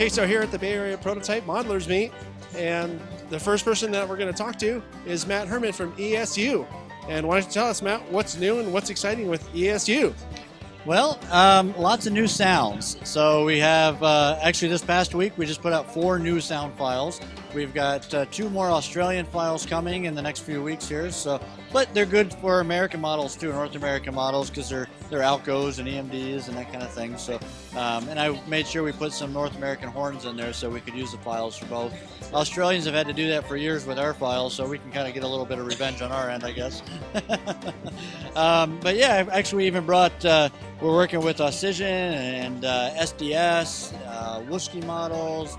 Okay, so here at the Bay Area Prototype Modelers Meet, and the first person that we're going to talk to is Matt Herman from ESU. And why don't you tell us, Matt, what's new and what's exciting with ESU? Well, lots of new sounds. So we have, actually this past week, we just put out 4 new sound files. We've got 2 more Australian files coming in the next few weeks here. So, but they're good for American models too, North American models, because they're Alcos and EMDs and that kind of thing. So, and I made sure we put some North American horns in there so we could use the files for both. Australians have had to do that for years with our files, so we can kind of get a little bit of revenge on our end, I guess. But yeah, actually we even brought, we're working with Cision and SDS, Wooski models,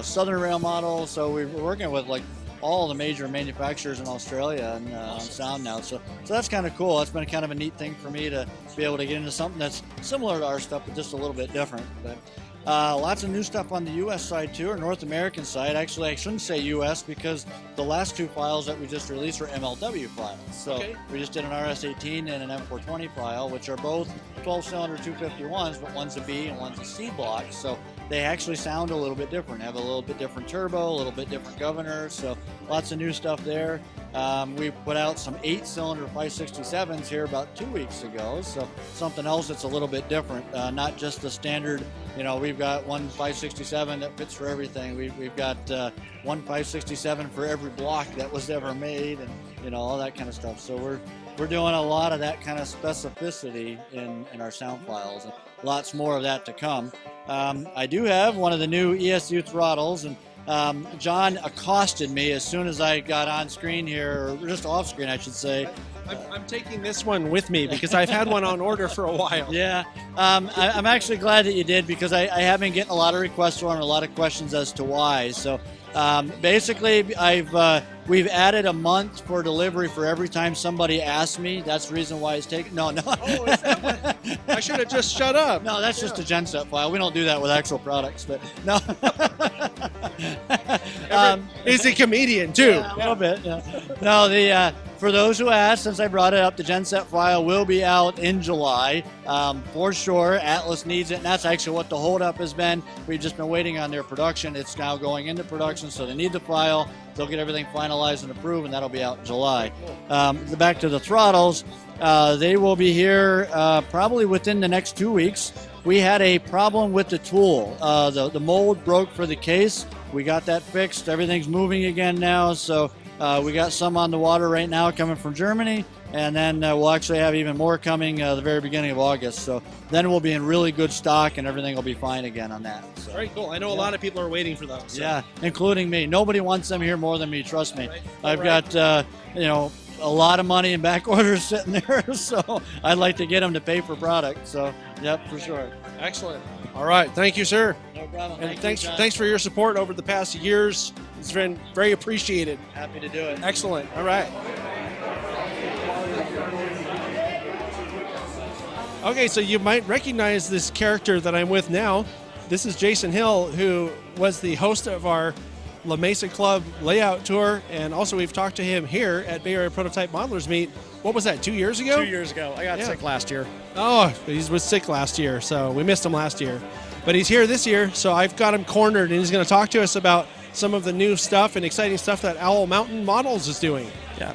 Southern Rail models. So we're working with like all the major manufacturers in Australia and on sound now. So that's kind of cool. That's been kind of a neat thing for me to be able to get into something that's similar to our stuff, but just a little bit different. But lots of new stuff on the U.S. side too, or North American side. Actually, I shouldn't say U.S. because the last 2 files that we just released were MLW files. So we just did an RS-18 and an M420 file, which are both 12-cylinder 251s, but one's a B and one's a C block. So they actually sound a little bit different, have a little bit different turbo, a little bit different governor. So lots of new stuff there. We put out some 8-cylinder 567s here about 2 weeks ago. So something else that's a little bit different, not just the standard. You know, we've got one 567 that fits for everything. We've got one 567 for every block that was ever made, and you know, all that kind of stuff. So we're doing a lot of that kind of specificity in our sound files, and lots more of that to come. I do have one of the new ESU throttles, and John accosted me as soon as I got on screen here, or just off screen, I should say. I'm taking this one with me because I've had one on order for a while. Yeah, I'm actually glad that you did, because I have been getting a lot of requests for it and a lot of questions as to why. So basically, we've added a month for delivery for every time somebody asks me. That's the reason why it's taken. No. Oh, is that what? I should have just shut up. No, that's just a genset file. We don't do that with actual products, but no. He's a comedian too. Yeah, a little bit. Yeah. No, for those who asked, since I brought it up, the genset file will be out in July for sure. Atlas needs it, and that's actually what the holdup has been. We've just been waiting on their production. It's now going into production, so they need the file. They'll get everything finalized and approved, and that'll be out in July. Back to the throttles, they will be here probably within the next 2 weeks. We had a problem with the tool. The mold broke for the case. We got that fixed. Everything's moving again now, so we got some on the water right now coming from Germany, and then we'll actually have even more coming the very beginning of August. So then we'll be in really good stock, and everything will be fine again on that. So, very cool. I know a lot of people are waiting for those. So. Yeah, including me. Nobody wants them here more than me, trust me. Right. I've got, you know, a lot of money in back orders sitting there, so I'd like to get them to pay for product. So, yep, for sure. Excellent. All right. Thank you, sir. No problem. And thanks for your support over the past years. It's been very appreciated. Happy to do it. Excellent. All right. Okay, so you might recognize this character that I'm with now. This is Jason Hill, who was the host of our La Mesa Club layout tour, and also we've talked to him here at Bay Area Prototype Modelers Meet. What was that, 2 years ago? 2 years ago. I got sick last year. Oh, he was sick last year, so we missed him last year. But he's here this year, so I've got him cornered, and he's going to talk to us about some of the new stuff and exciting stuff that Owl Mountain Models is doing. Yeah.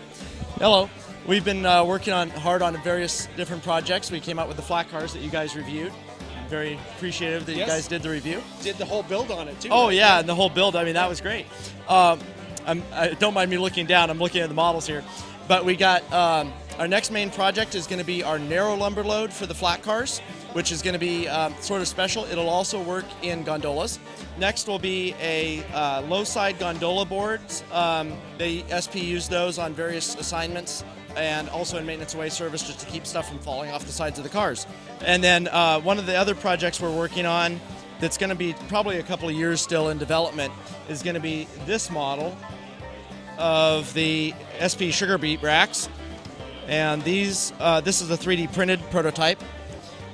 Hello. We've been working hard on various different projects. We came out with the flat cars that you guys reviewed. I'm very appreciative that you guys did the review. Did the whole build on it, too. Oh, right? Yeah, and the whole build. I mean, that was great. Don't mind me looking down. I'm looking at the models here. But we got our next main project is going to be our narrow lumber load for the flat cars, which is going to be sort of special. It'll also work in gondolas. Next will be a low side gondola boards. The SP used those on various assignments and also in maintenance away service, just to keep stuff from falling off the sides of the cars. And then one of the other projects we're working on that's going to be probably a couple of years still in development is going to be this model of the SP sugar beet racks. And these, this is a 3D printed prototype.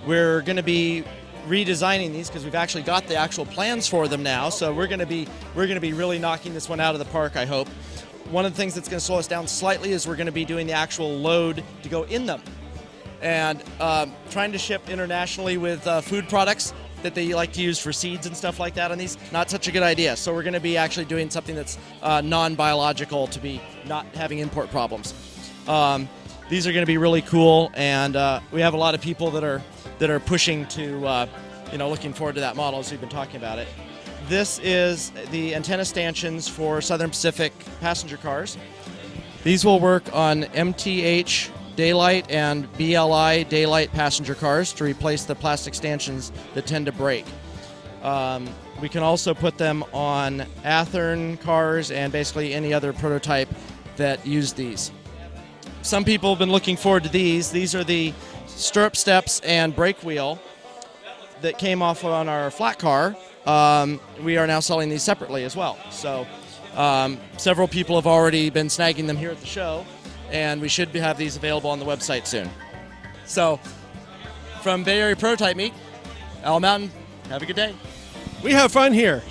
We're going to be redesigning these because we've actually got the actual plans for them now. So we're going to be really knocking this one out of the park, I hope. One of the things that's going to slow us down slightly is we're going to be doing the actual load to go in them. And trying to ship internationally with food products, that they like to use for seeds and stuff like that on these, not such a good idea. So we're going to be actually doing something that's non-biological to be not having import problems. These are going to be really cool, and we have a lot of people that are pushing to, looking forward to that model as we've been talking about it. This is the antenna stanchions for Southern Pacific passenger cars. These will work on MTH daylight and BLI daylight passenger cars to replace the plastic stanchions that tend to break. We can also put them on Athearn cars and basically any other prototype that use these. Some people have been looking forward to these. These are the stirrup steps and brake wheel that came off on our flat car. We are now selling these separately as well. So several people have already been snagging them here at the show, and we should have these available on the website soon. So from Bay Area Prototype Meet, Owl Mountain, have a good day. We have fun here.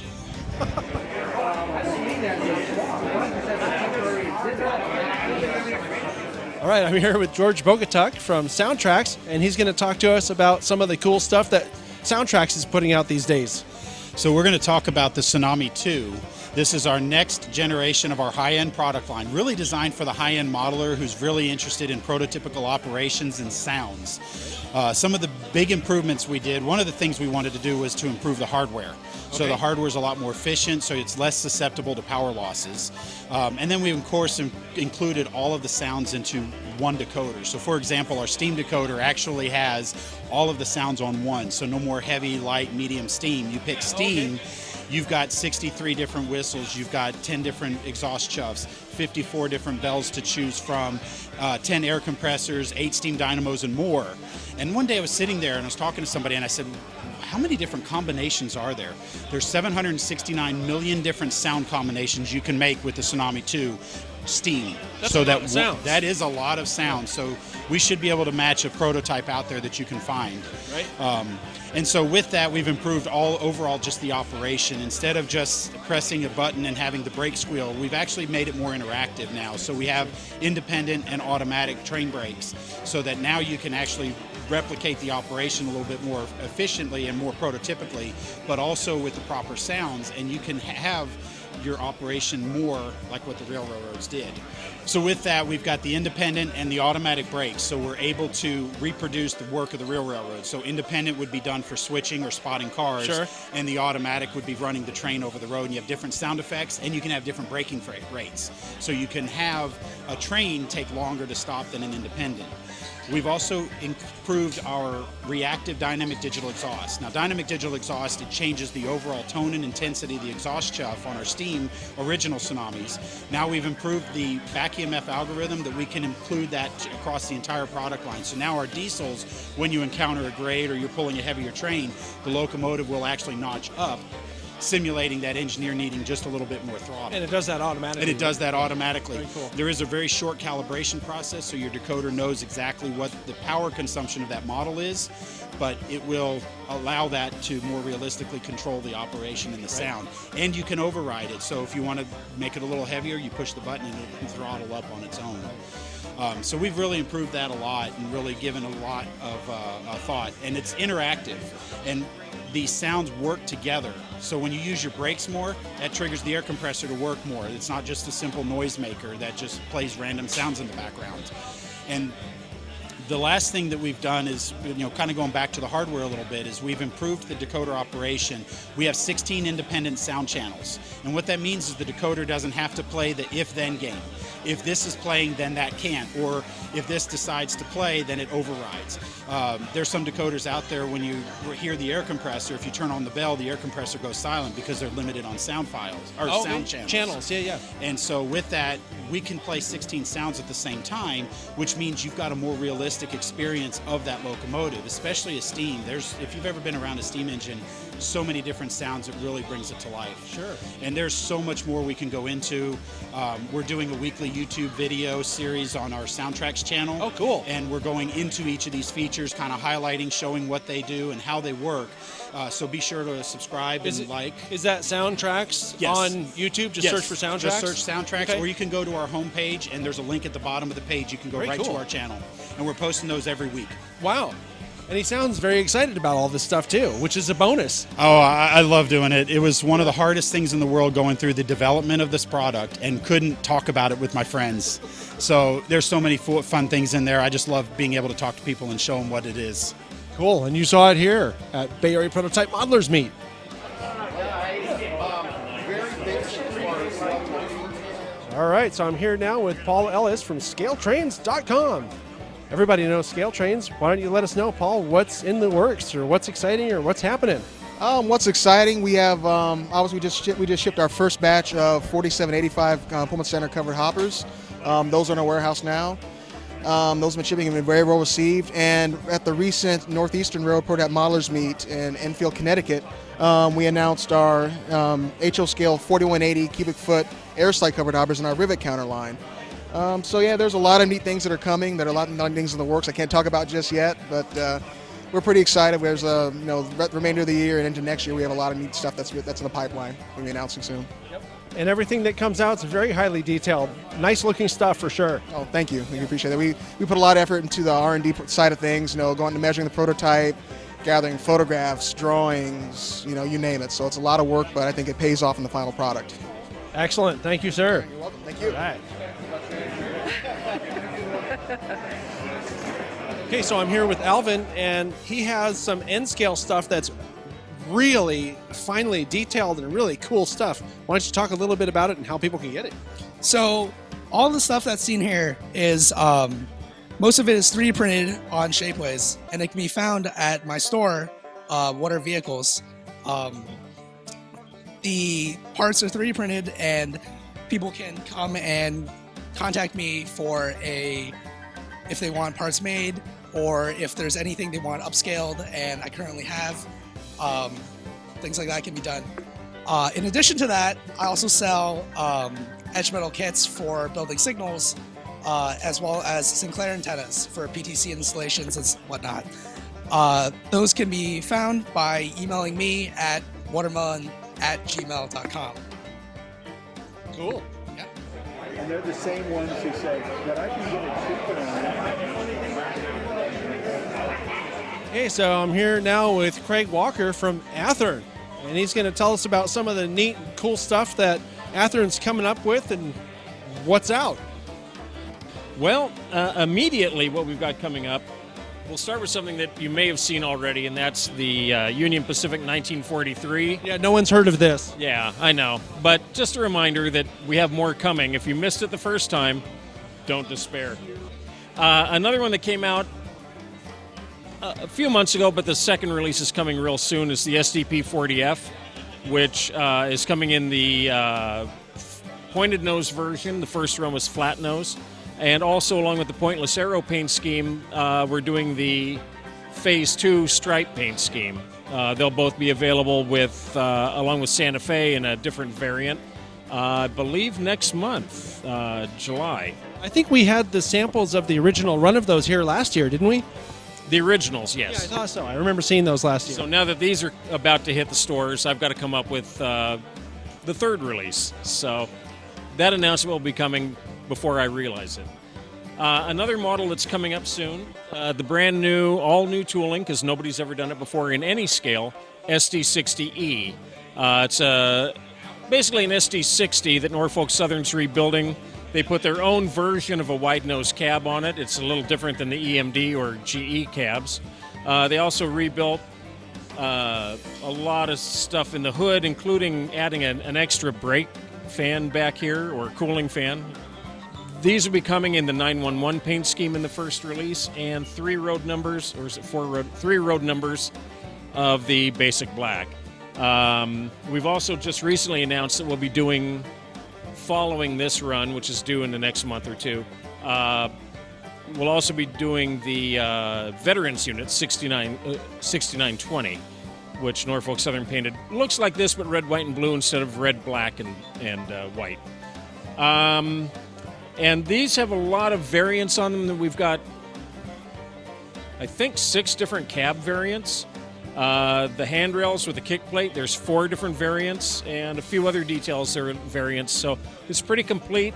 All right, I'm here with George Bogatuk from SoundTraxx, and he's going to talk to us about some of the cool stuff that SoundTraxx is putting out these days. So we're going to talk about the Tsunami-2. This is our next generation of our high-end product line, really designed for the high-end modeler who's really interested in prototypical operations and sounds. Some of the big improvements we did, one of the things we wanted to do was to improve the hardware. So the hardware is a lot more efficient, so it's less susceptible to power losses. And then we, of course, included all of the sounds into one decoder. So for example, our steam decoder actually has all of the sounds on one, so no more heavy, light, medium, steam. You pick steam, you've got 63 different whistles, you've got 10 different exhaust chuffs, 54 different bells to choose from, 10 air compressors, 8 steam dynamos, and more. And one day I was sitting there and I was talking to somebody and I said, how many different combinations are there? There's 769 million different sound combinations you can make with the Tsunami-2 steam. That's a lot of sounds. That is a lot of sound. So we should be able to match a prototype out there that you can find. Right. And so with that, we've improved overall just the operation. Instead of just pressing a button and having the brake squeal, we've actually made it more interactive now. So we have independent and automatic train brakes, so that now you can actually replicate the operation a little bit more efficiently and more prototypically, but also with the proper sounds, and you can have your operation more like what the railroads did. So with that, we've got the independent and the automatic brakes, so we're able to reproduce the work of the real railroad. So independent would be done for switching or spotting cars, Sure. and the automatic would be running the train over the road, and you have different sound effects, and you can have different braking rates. So you can have a train take longer to stop than an independent. We've also improved our reactive dynamic digital exhaust. Now, dynamic digital exhaust, it changes the overall tone and intensity of the exhaust chuff on our steam original Tsunamis. Now we've improved the BAPM algorithm that we can include that across the entire product line. So now our diesels, when you encounter a grade or you're pulling a heavier train, the locomotive will actually notch up, simulating that engineer needing just a little bit more throttle. And it does that automatically. And it does that automatically. Very cool. There is a very short calibration process, so your decoder knows exactly what the power consumption of that model is, but it will allow that to more realistically control the operation and the sound. And you can override it, so if you want to make it a little heavier, you push the button and it can throttle up on its own. So we've really improved that a lot and really given a lot of thought. And it's interactive, and these sounds work together. So when you use your brakes more, that triggers the air compressor to work more. It's not just a simple noisemaker that just plays random sounds in the background. And the last thing that we've done is, kind of going back to the hardware a little bit, is we've improved the decoder operation. We have 16 independent sound channels. And what that means is the decoder doesn't have to play the if-then game. If this is playing, then that can't. Or if this decides to play, then it overrides. There's some decoders out there, when you hear the air compressor, if you turn on the bell, the air compressor goes silent because they're limited on sound files, or sound channels. Yeah. And so with that, we can play 16 sounds at the same time, which means you've got a more realistic experience of that locomotive, especially a steam. If you've ever been around a steam engine, so many different sounds, it really brings it to life. Sure. And there's so much more we can go into. We're doing a weekly YouTube video series on our SoundTraxx channel. Oh, cool. And we're going into each of these features, kind of highlighting, showing what they do and how they work. So be sure to subscribe and like. Is that SoundTraxx on YouTube? Just search for SoundTraxx? Just search SoundTraxx, Okay. or you can go to our homepage, and there's a link at the bottom of the page. You can go Very right cool. to our channel. And we're posting those every week. Wow. And he sounds very excited about all this stuff too, which is a bonus. Oh, I love doing it. It was one of the hardest things in the world going through the development of this product and couldn't talk about it with my friends. So there's so many fun things in there. I just love being able to talk to people and show them what it is. Cool, and you saw it here at Bay Area Prototype Modelers Meet. All right, so I'm here now with Paul Ellis from ScaleTrains.com. Everybody knows ScaleTrains. Why don't you let us know, Paul, what's in the works or what's exciting or what's happening? What's exciting? We have obviously we just shipped our first batch of 4785 Pullman Center covered hoppers. Those are in our warehouse now. Those have been shipping and been very well received. And at the recent Northeastern Railroad Prototype Modelers Meet in Enfield, Connecticut, we announced our HO scale 4180 cubic foot air slide covered hoppers in our rivet counter line. So yeah, there's a lot of neat things that are coming. There are a lot of things in the works I can't talk about just yet, but we're pretty excited. There's the remainder of the year and into next year, we have a lot of neat stuff that's in the pipeline. We'll be announcing soon. Yep. And everything that comes out is very highly detailed. Nice looking stuff for sure. Oh, thank you. We appreciate that. We put a lot of effort into the R&D side of things. Going to measuring the prototype, gathering photographs, drawings, you name it. So it's a lot of work, but I think it pays off in the final product. Excellent. Thank you, sir. You're welcome. Thank you. All right. Okay, so I'm here with Alvin, and he has some N-scale stuff that's really finely detailed and really cool stuff. Why don't you talk a little bit about it and how people can get it? So all the stuff that's seen here is most of it is 3D printed on Shapeways, and it can be found at my store, Water Vehicles. The parts are 3D printed, and people can come and contact me if they want parts made, or if there's anything they want upscaled, and I currently have. Things like that can be done. In addition to that, I also sell edge metal kits for building signals, as well as Sinclair antennas for PTC installations and whatnot. Those can be found by emailing me at watermelon@gmail.com. Cool. Yeah. And they're the same ones who say, but I can get it cheaper on that. Okay, so I'm here now with Craig Walker from Athearn, and he's going to tell us about some of the neat and cool stuff that Athearn's coming up with and what's out. Well, immediately what we've got coming up, we'll start with something that you may have seen already, and that's the Union Pacific 1943. Yeah, no one's heard of this. Yeah, I know. But just a reminder that we have more coming. If you missed it the first time, don't despair. Another one that came out a few months ago, but the second release is coming real soon, is the SDP-40F, which is coming in the pointed nose version. The first run was flat nose. And also, along with the pointless arrow paint scheme, we're doing the Phase 2 stripe paint scheme. They'll both be available along with Santa Fe in a different variant, I believe next month, July. I think we had the samples of the original run of those here last year, didn't we? The originals, yes. Yeah, I thought so. I remember seeing those last year. So now that these are about to hit the stores, I've got to come up with the third release. So that announcement will be coming before I realize it. Another model that's coming up soon, the brand new, all new tooling, because nobody's ever done it before in any scale, SD60E. It's basically an SD60 that Norfolk Southern's rebuilding. They put their own version of a wide nose cab on it. It's a little different than the EMD or GE cabs. They also rebuilt a lot of stuff in the hood, including adding an extra brake fan back here, or cooling fan. These will be coming in the 911 paint scheme in the first release, and 3 road numbers, or is it 3 road numbers of the basic black. We've also just recently announced that we'll be doing, following this run, which is due in the next month or two, we'll also be doing the Veterans Unit 6920, which Norfolk Southern painted. Looks like this, but red, white, and blue instead of red, black, and white. And these have a lot of variants on them. We've got, I think, 6 different cab variants. The handrails with the kick plate, there's 4 different variants, and a few other details there are variants. So it's pretty complete,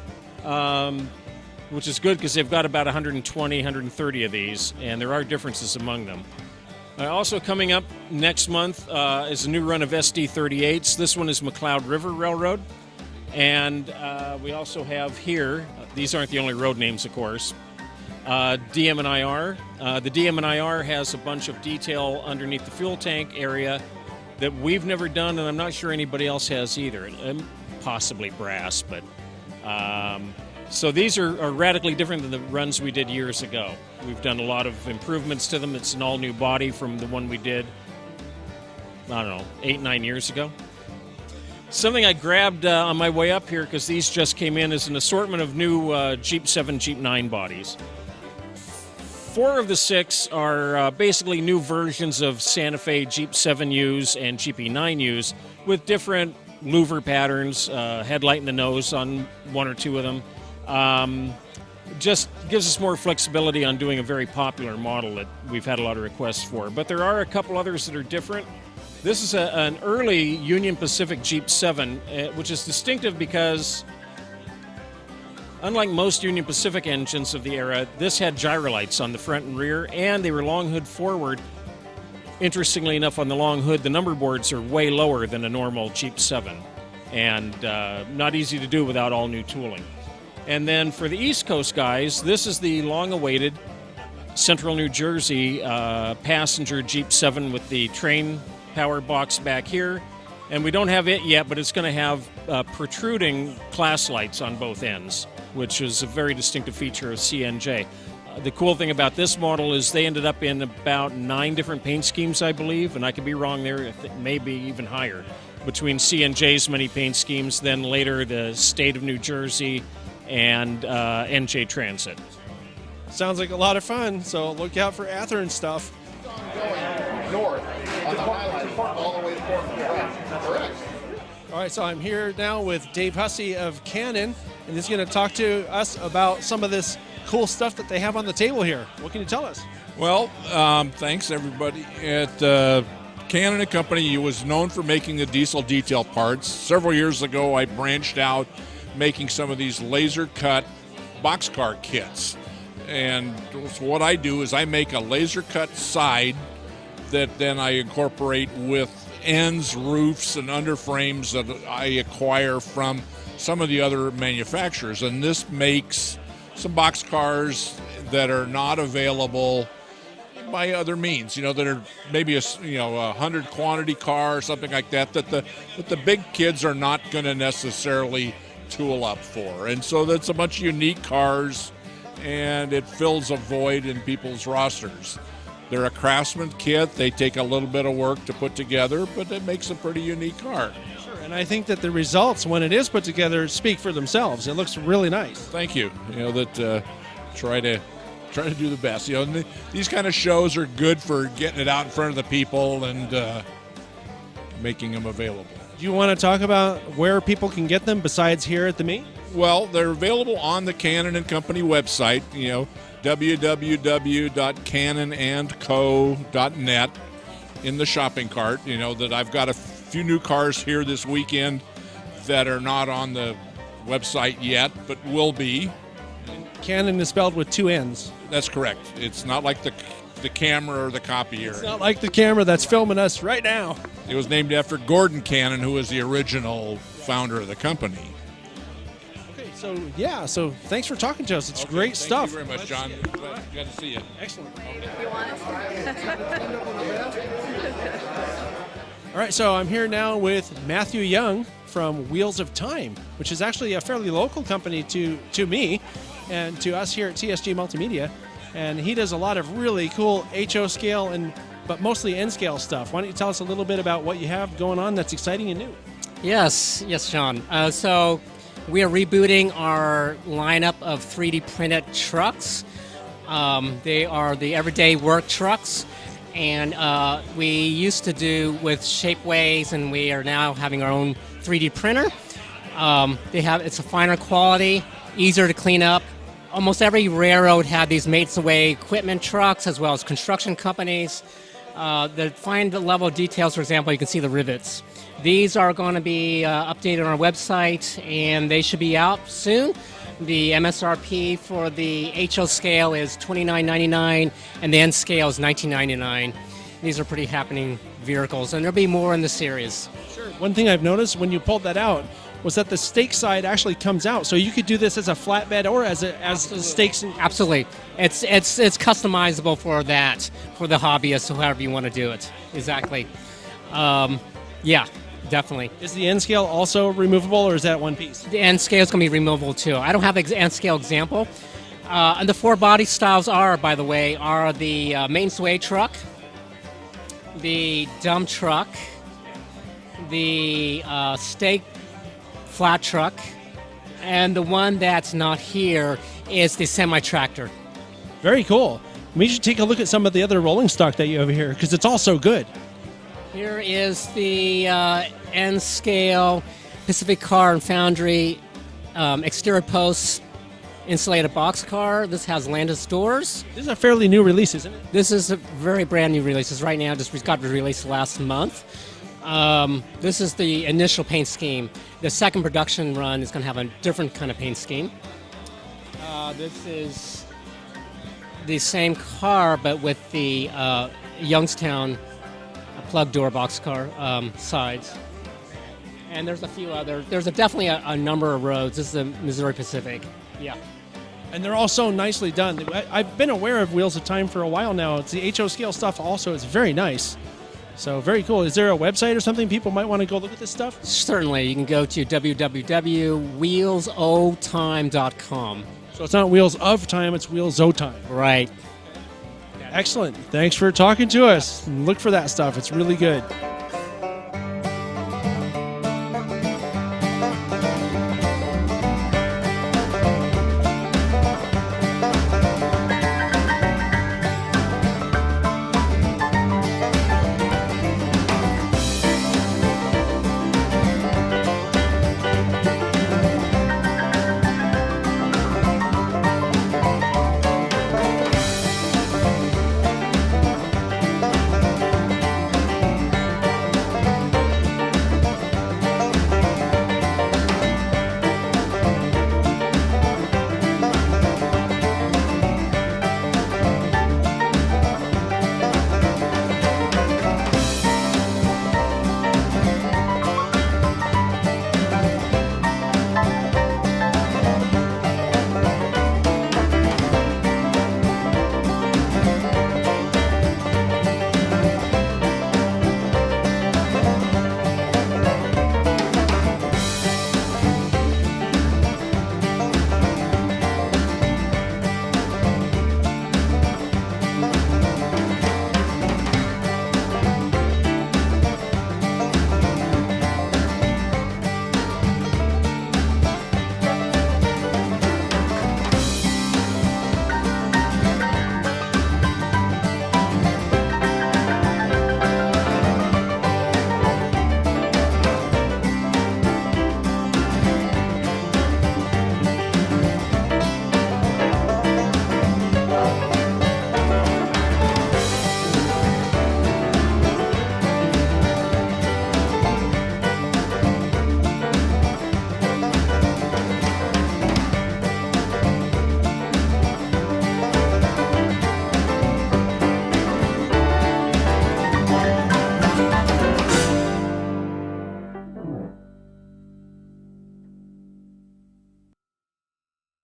which is good because they've got about 120, 130 of these, and there are differences among them. Also coming up next month is a new run of SD38s. This one is McLeod River Railroad. And we also have here, these aren't the only road names, of course, DM and IR. The DM and IR has a bunch of detail underneath the fuel tank area that we've never done, and I'm not sure anybody else has either. And possibly brass, but so these are radically different than the runs we did years ago. We've done a lot of improvements to them. It's an all-new body from the one we did, I don't know, 8-9 years ago. Something I grabbed on my way up here, because these just came in, is an assortment of new Jeep 7, Jeep 9 bodies. 4 of the 6 are basically new versions of Santa Fe Jeep 7Us and Jeep E9Us with different louver patterns, headlight in the nose on 1 or 2 of them. Just gives us more flexibility on doing a very popular model that we've had a lot of requests for. But there are a couple others that are different. This is an early Union Pacific Jeep 7, which is distinctive because, unlike most Union Pacific engines of the era, this had gyrolights on the front and rear, and they were long hood forward. Interestingly enough, on the long hood, the number boards are way lower than a normal Jeep 7, and not easy to do without all new tooling. And then for the East Coast guys, this is the long-awaited Central New Jersey passenger Jeep 7 with the train power box back here. And we don't have it yet, but it's going to have protruding class lights on both ends, which is a very distinctive feature of CNJ. The cool thing about this model is they ended up in about 9 different paint schemes, I believe, and I could be wrong there, it may be even higher, between CNJ's many paint schemes, then later the state of New Jersey and NJ Transit. Sounds like a lot of fun, so look out for Athearn stuff. Going north on the highlight all the way to Portland. Correct. All right, so I'm here now with Dave Hussey of Canon, and he's going to talk to us about some of this cool stuff that they have on the table here. What can you tell us? Well, thanks everybody. At Canon Company was known for making the diesel detail parts. Several years ago, I branched out making some of these laser cut boxcar kits. And so what I do is I make a laser cut side that then I incorporate with ends, roofs, and underframes that I acquire from some of the other manufacturers. And this makes some boxcars that are not available by other means, that are maybe a 100 quantity car or something like that the big kids are not going to necessarily tool up for. And so that's a bunch of unique cars, and it fills a void in people's rosters. They're a craftsman kit. They take a little bit of work to put together, but it makes a pretty unique car. Sure, and I think that the results, when it is put together, speak for themselves. It looks really nice. Thank you. Try to do the best. And these kind of shows are good for getting it out in front of the people and making them available. Do you want to talk about where people can get them besides here at the meet? Well, they're available on the Canon & Company website, www.canonandco.net in the shopping cart. That I've got a few new cars here this weekend that are not on the website yet, but will be. Canon is spelled with 2 N's. That's correct. It's not like the camera or the copier. It's not like the camera that's filming us right now. It was named after Gordon Cannon, who was the original founder of the company. Okay, so thanks for talking to us. It's great stuff. Thank you very much, John. Glad to see you. Excellent. Okay. All right, so I'm here now with Matthew Young from Wheels of Time, which is actually a fairly local company to me and to us here at TSG Multimedia. And he does a lot of really cool HO scale but mostly N scale stuff. Why don't you tell us a little bit about what you have going on that's exciting and new? Yes, Sean. So we are rebooting our lineup of 3D printed trucks. They are the everyday work trucks, and we used to do with Shapeways, and we are now having our own 3D printer. It's a finer quality, easier to clean up. Almost every railroad had these mates-away equipment trucks, as well as construction companies. The fine level details, for example, you can see the rivets. These are going to be updated on our website, and they should be out soon. The MSRP for the HO scale is $29.99, and the N scale is $19.99. these are pretty happening vehicles, and there'll be more in the series. Sure. One thing I've noticed when you pulled that out was that the stake side actually comes out, so you could do this as a flatbed or as the stakes. Absolutely, it's customizable for that, for the hobbyist, or however you want to do it. Exactly. Yeah, definitely. Is the N scale also removable, or is that one piece? The N scale is going to be removable too. I don't have an N scale example. And the 4 body styles are, by the way, are the main sway truck, the dump truck, the stake flat truck, and the one that's not here is the semi-tractor. Very cool. We should take a look at some of the other rolling stock that you have here, because it's all so good. Here is the N-scale Pacific Car and Foundry exterior posts insulated boxcar. This has Landis doors. This is a fairly new release, isn't it? This is a very brand new release. It's right now, just got released last month. This is the initial paint scheme. The second production run is going to have a different kind of paint scheme. This is the same car, but with the Youngstown plug door boxcar sides. And there's a few other. There's definitely a number of roads. This is the Missouri Pacific. Yeah. And they're all so nicely done. I've been aware of Wheels of Time for a while now. It's the HO scale stuff also is very nice. So very cool. Is there a website or something people might want to go look at this stuff? Certainly. You can go to www.wheelsotime.com. So it's not Wheels of Time, it's Wheels O Time. Right. Excellent. Thanks for talking to us. Look for that stuff. It's really good.